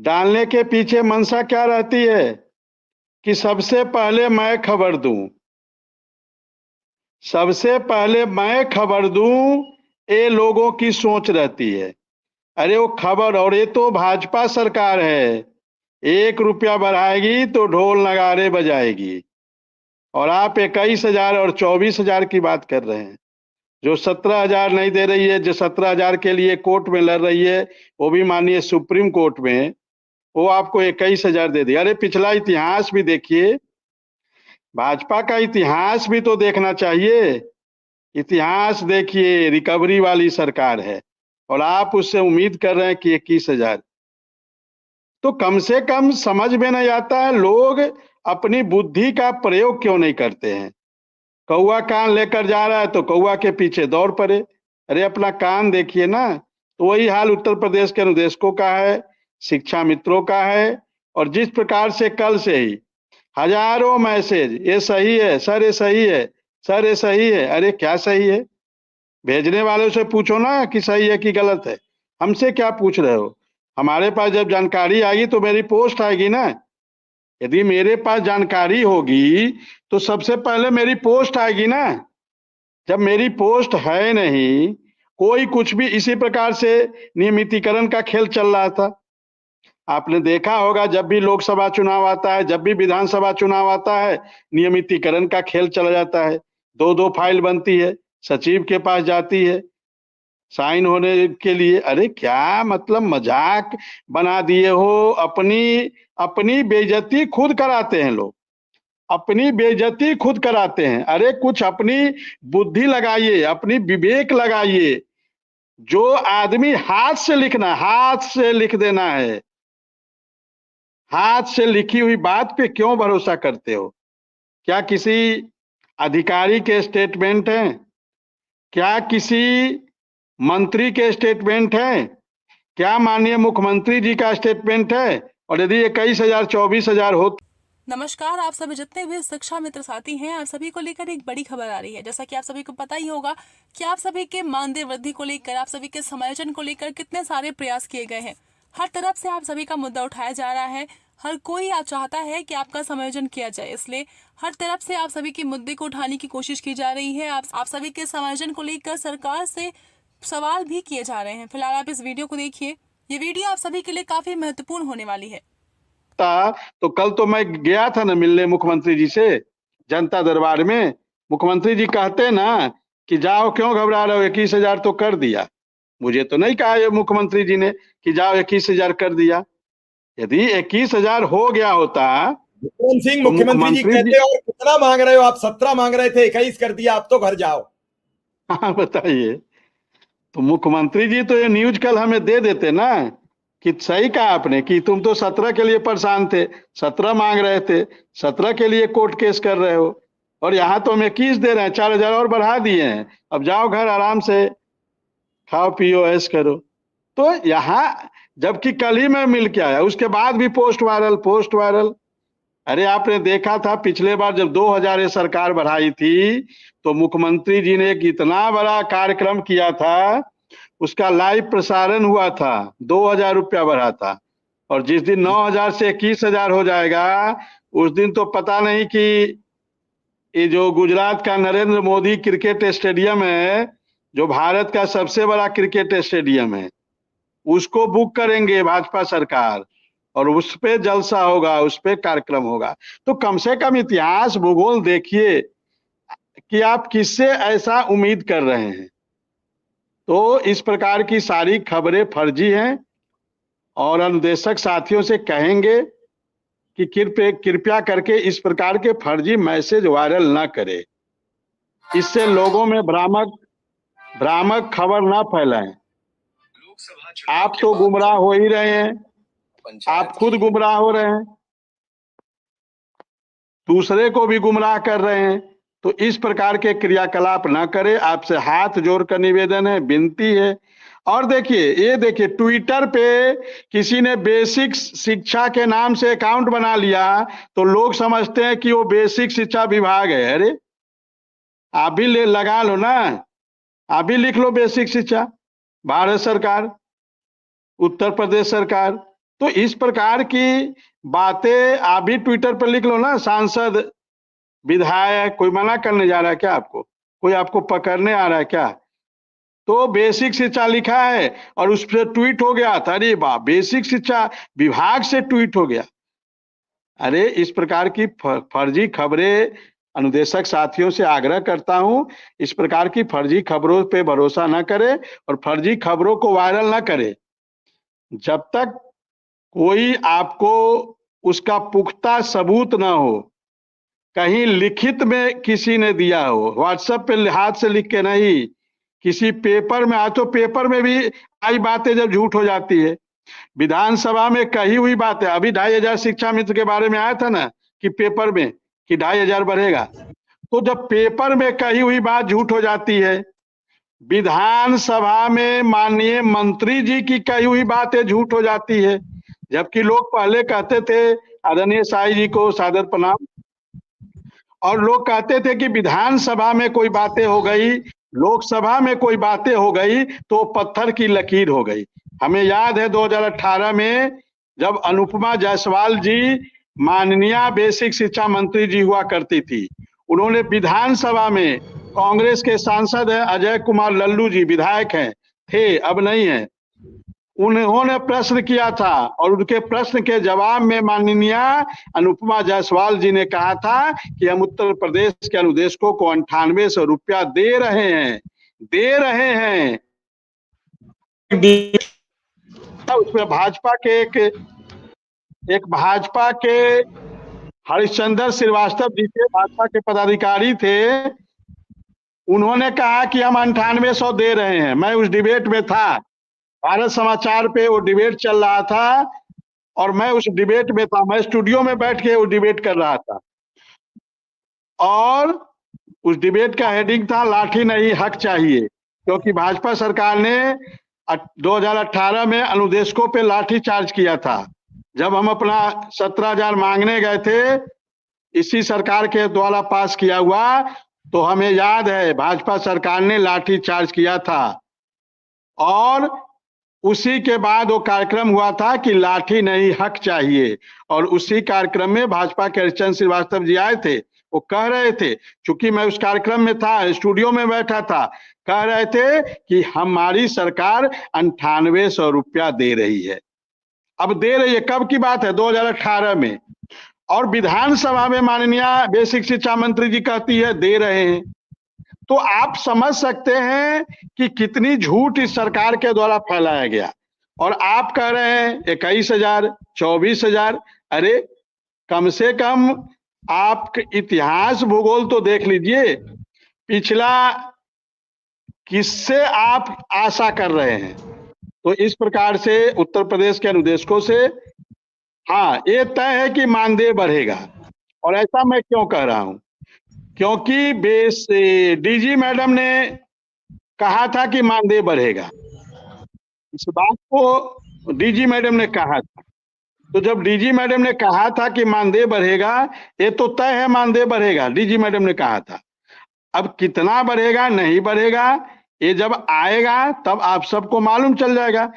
डालने के पीछे मंशा क्या रहती है कि सबसे पहले मैं खबर दूं, सबसे पहले मैं खबर दूं, ये लोगों की सोच रहती है। अरे वो खबर, और ये तो भाजपा सरकार है, 1 रुपया बढ़ाएगी तो ढोल नगाड़े बजाएगी। और आप 21,000 और 24,000 की बात कर रहे हैं। जो 17,000 नहीं दे रही है, जो 17,000 के लिए कोर्ट में लड़ रही है, वो भी मानिए सुप्रीम कोर्ट में, वो आपको 21,000 दे दी। अरे पिछला इतिहास भी देखिए, भाजपा का इतिहास भी तो देखना चाहिए। इतिहास देखिए, रिकवरी वाली सरकार है और आप उससे उम्मीद कर रहे हैं कि 21,000। तो कम से कम समझ में नहीं आता है, लोग अपनी बुद्धि का प्रयोग क्यों नहीं करते हैं। कौआ कान लेकर जा रहा है तो कौआ के पीछे दौड़ पड़े। अरे अपना कान देखिए ना। तो वही हाल उत्तर प्रदेश के अनुदेशकों का है, शिक्षा मित्रों का है। और जिस प्रकार से कल से ही हजारों मैसेज, ये सही है सर, ये सही है सर, ये सही है। अरे क्या सही है? भेजने वालों से पूछो ना कि सही है कि गलत है। हमसे क्या पूछ रहे हो? हमारे पास जब जानकारी आएगी तो मेरी पोस्ट आएगी ना। यदि मेरे पास जानकारी होगी तो सबसे पहले मेरी पोस्ट आएगी ना। जब मेरी पोस्ट है नहीं, कोई कुछ भी इसी प्रकार से नियमितीकरण का खेल चल रहा था। आपने देखा होगा, जब भी लोकसभा चुनाव आता है, जब भी विधानसभा चुनाव आता है, नियमितीकरण का खेल चला जाता है। 2-2 फाइल बनती है, सचिव के पास जाती है साइन होने के लिए। अरे क्या मतलब, मजाक बना दिए हो। अपनी अपनी बेइज्जती खुद कराते हैं लोग, अपनी बेइज्जती खुद कराते हैं। अरे कुछ अपनी बुद्धि लगाइए, अपनी विवेक लगाइए। जो आदमी हाथ से लिखना, हाथ से लिख देना है, हाथ से लिखी हुई बात पे क्यों भरोसा करते हो? क्या किसी अधिकारी के स्टेटमेंट हैं? क्या किसी मंत्री के स्टेटमेंट हैं? क्या माननीय मुख्यमंत्री जी का स्टेटमेंट है? और यदि 21,000 24,000 हो। नमस्कार, आप सभी जितने भी शिक्षा मित्र साथी हैं, आप सभी को लेकर एक बड़ी खबर आ रही है। जैसा कि आप सभी को पता ही होगा कि आप सभी के मानदेय वृद्धि को लेकर, आप सभी के समायोजन को लेकर कितने सारे प्रयास किए गए हैं। हर तरफ से आप सभी का मुद्दा उठाया जा रहा है। हर कोई आप चाहता है कि आपका समायोजन किया जाए, इसलिए हर तरफ से आप सभी के मुद्दे को उठाने की कोशिश की जा रही है। आप सभी के समायोजन को लेकर सरकार से सवाल भी किए जा रहे हैं। फिलहाल आप इस वीडियो को देखिए। ये वीडियो आप सभी के लिए काफी महत्वपूर्ण होने वाली है। तो कल तो मैं गया था ना मिलने मुख्यमंत्री जी से, जनता दरबार में। मुख्यमंत्री जी कहते ना कि जाओ, क्यों घबरा रहे हो, 21,000 तो कर दिया। मुझे तो नहीं कहा ये मुख्यमंत्री जी ने कि जाओ 21,000 कर दिया। यदि 21,000 हो गया होता विक्रम सिंह तो मुख्यमंत्री जी कहते और कितना मांग रहे हो आप? 17 मांग रहे थे, 21 कर दिया, आप तो घर जाओ। हाँ बताइए। तो मुख्यमंत्री जी तो ये न्यूज कल हमें दे देते ना कि सही कहा आपने कि तुम तो 17 के लिए परेशान थे, 17 मांग रहे थे, 17 के लिए कोर्ट केस कर रहे हो, और यहाँ तो हम 21 दे रहे हैं, 4,000 और बढ़ा दिए हैं। अब जाओ घर आराम से खाओ पियो ऐश करो। तो यहाँ जबकि कल ही मैं मिल के आया, उसके बाद भी पोस्ट वायरल, पोस्ट वायरल। अरे आपने देखा था पिछले बार जब 2,000 ये सरकार बढ़ाई थी तो मुख्यमंत्री जी ने एक इतना बड़ा कार्यक्रम किया था, उसका लाइव प्रसारण हुआ था, 2,000 रुपया बढ़ा था। और जिस दिन 9,000 से 21,000 हो जाएगा, उस दिन तो पता नहीं कि ये जो गुजरात का नरेंद्र मोदी क्रिकेट स्टेडियम है, जो भारत का सबसे बड़ा क्रिकेट स्टेडियम है, उसको बुक करेंगे भाजपा सरकार और उस पे जलसा होगा, उस पे कार्यक्रम होगा। तो कम से कम इतिहास भूगोल देखिए कि आप किससे ऐसा उम्मीद कर रहे हैं। तो इस प्रकार की सारी खबरें फर्जी हैं और अनुदेशक साथियों से कहेंगे कि कृपया करके इस प्रकार के फर्जी मैसेज वायरल ना करें। इससे लोगों में भ्रामक खबर ना फैलाएं। आप तो गुमराह हो ही रहे हैं, आप खुद गुमराह हो रहे हैं, दूसरे को भी गुमराह कर रहे हैं। तो इस प्रकार के क्रियाकलाप ना करें, आपसे हाथ जोड़कर निवेदन है, विनती है। और देखिए, ये देखिए ट्विटर पे किसी ने बेसिक शिक्षा के नाम से अकाउंट बना लिया तो लोग समझते हैं कि वो बेसिक शिक्षा विभाग है। अरे आप भी लगा लो ना, आप भी लिख लो बेसिक शिक्षा, भारत सरकार, उत्तर प्रदेश सरकार। तो इस प्रकार की बातें आप भी ट्विटर पर लिख लो ना, सांसद, विधायक, कोई मना करने जा रहा है क्या आपको? कोई आपको पकड़ने आ रहा है क्या? तो बेसिक शिक्षा लिखा है और उस पर ट्वीट हो गया था, अरे वाह, बेसिक शिक्षा विभाग से ट्वीट हो गया। अरे इस प्रकार की फर्जी खबरें, अनुदेशक साथियों से आग्रह करता हूं, इस प्रकार की फर्जी खबरों पे भरोसा न करें और फर्जी खबरों को वायरल न करें। जब तक कोई आपको उसका पुख्ता सबूत न हो, कहीं लिखित में किसी ने दिया हो, व्हाट्सएप पे हाथ से लिख के नहीं, किसी पेपर में, आज तो पेपर में भी आई बातें जब झूठ हो जाती है, विधानसभा में कही हुई बात है। अभी 2500 शिक्षा मित्र के बारे में आया था ना कि पेपर में कि 2500 बढ़ेगा, तो जब पेपर में कही हुई बात झूठ हो जाती है, विधानसभा में माननीय मंत्री जी की कही हुई बातें झूठ हो जाती है, जबकि लोग पहले कहते थे, आदरणीय साई जी को सादर प्रणाम, और लोग कहते थे कि विधानसभा में कोई बातें हो गई, लोकसभा में कोई बातें हो गई तो पत्थर की लकीर हो गई। हमें याद है 2018 में जब अनुपमा जायसवाल जी माननीय बेसिक शिक्षा मंत्री जी हुआ करती थी, उन्होंने विधानसभा में, कांग्रेस के सांसद है अजय कुमार लल्लू जी, विधायक हैं, थे, अब नहीं है, उन्होंने प्रश्न किया था और उनके प्रश्न के जवाब में माननीय अनुपमा जायसवाल जी ने कहा था कि हम उत्तर प्रदेश के अनुदेशकों को 9800 रुपया दे रहे हैं। उसमें भाजपा के एक भाजपा के हरिश्चंद्र श्रीवास्तव जी थे, भाजपा के पदाधिकारी थे, उन्होंने कहा कि हम 9800 दे रहे हैं। मैं उस डिबेट में था, भारत समाचार पे वो डिबेट चल रहा था और मैं उस डिबेट में था, मैं स्टूडियो में बैठ के वो डिबेट कर रहा था और उस डिबेट का हेडिंग था लाठी नहीं हक चाहिए, क्योंकि भाजपा सरकार ने 2018 में अनुदेशकों पे लाठी चार्ज किया था। जब हम अपना 17,000 मांगने गए थे, इसी सरकार के द्वारा पास किया हुआ, तो हमें याद है भाजपा सरकार ने लाठी चार्ज किया था और उसी के बाद वो कार्यक्रम हुआ था कि लाठी नहीं हक चाहिए, और उसी कार्यक्रम में भाजपा के हरिश्चंद्र श्रीवास्तव जी आए थे, वो कह रहे थे, चूंकि मैं उस कार्यक्रम में था, स्टूडियो में बैठा था, कह रहे थे कि हमारी सरकार 9800 रुपया दे रही है। अब दे रही है, कब की बात है? 2018 में, और विधानसभा में माननीय बेसिक शिक्षा मंत्री जी कहती है दे रहे हैं। तो आप समझ सकते हैं कि कितनी झूठ इस सरकार के द्वारा फैलाया गया। और आप कह रहे हैं 21,000, 24,000, अरे कम से कम आप इतिहास भूगोल तो देख लीजिए, पिछला किससे आप आशा कर रहे हैं? तो इस प्रकार से उत्तर प्रदेश के अनुदेशकों से, हाँ, ये तय है कि मानदेय बढ़ेगा। और ऐसा मैं क्यों कह रहा हूं? क्योंकि डीजी मैडम ने कहा था कि मानदेय बढ़ेगा, इस बात को डीजी मैडम ने कहा था। तो जब डीजी मैडम ने कहा था कि मानदेय बढ़ेगा, ये तो तय है मानदेय बढ़ेगा, डीजी मैडम ने कहा था। अब कितना बढ़ेगा, नहीं बढ़ेगा, ये जब आएगा तब आप सबको मालूम चल जाएगा।